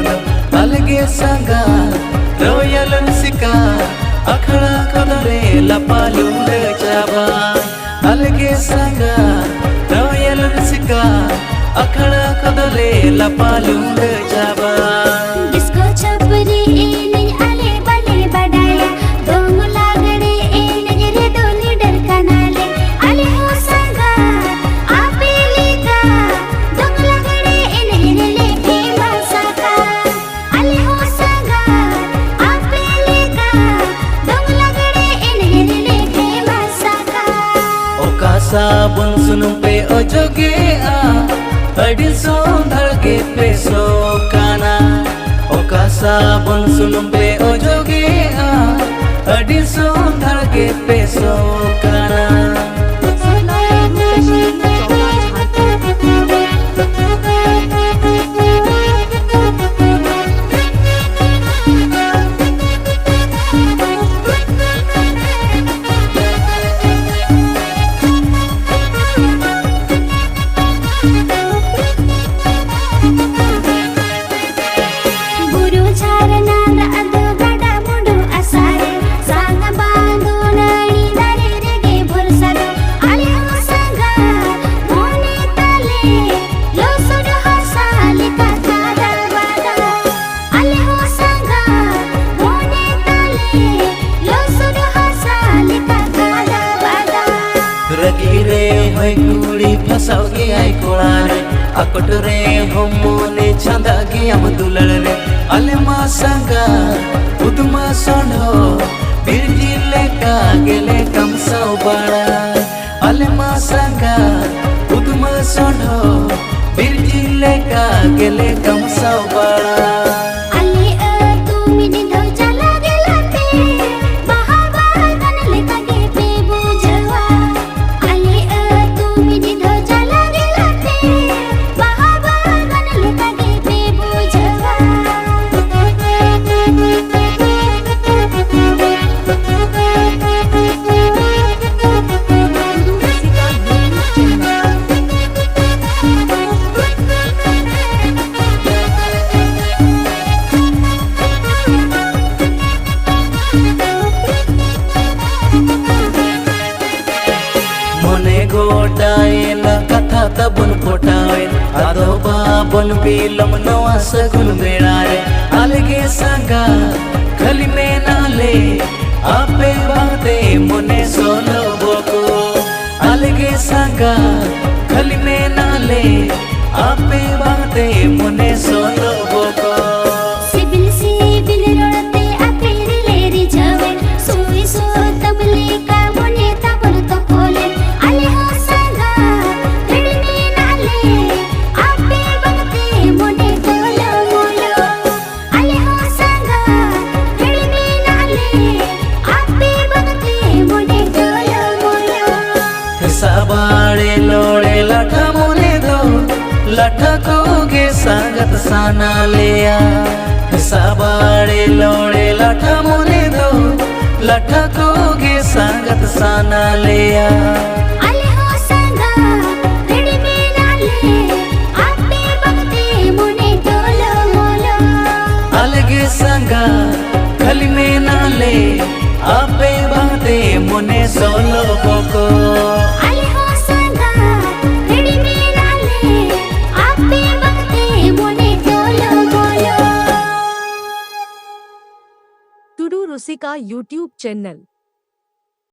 दो अलगे संगा रोयल सिका अखड़ा कदरे लपालू जाबा अलगे संगा रोयल सिका अखड़ा कदरे लपालू जाबा डिस्को छपरी नहीं आले बले बडाया दोंग लागड़े नजरे दोनी डर कनाले आले हो संगा आपेली का दोंग लागड़े नजरे लेके मसाका आले हो संगा आपेली का दोंग लागड़े नजरे लेके मसाका ओका साबुन सुनु पे ओजोगे आ अड़ी सोंधड़ के पेसो काना ओका साबुन सुनु पे ओजोगे आ अड़ी सोंधड़ के पेसो काना रगीरे होय कुड़ी फसाओगे आई कोड़ारे अकटरे हमोने छंदागे हम दुलड़रे अले मां संगा उदमा सोंढो बिरजिले का गेले कम सौ बड़ा अले मां संगा उदमा सोंढो बिरजिले का गेले कम सौ बड़ा गोटाएल कथा तबन फोटाएल आदो बाबन बिलम नवा सगुन बेड़ारे अलगे संगा खली में नाले आपे बाते मुने सोलो बोको अलगे संगा खली में नाले आपे बाते मुने सोलो बोको साबाड़े लोड़े लठा मोने दो लठा कोगे सांगत साना लिया साबाड़े लोड़े लठा मोने दो लठा कोगे सांगत साना लिया अलगे संगा खली में नाले आपे बाते मुने सोलो बोको टुडू रुसिका यूट्यूब चैनल।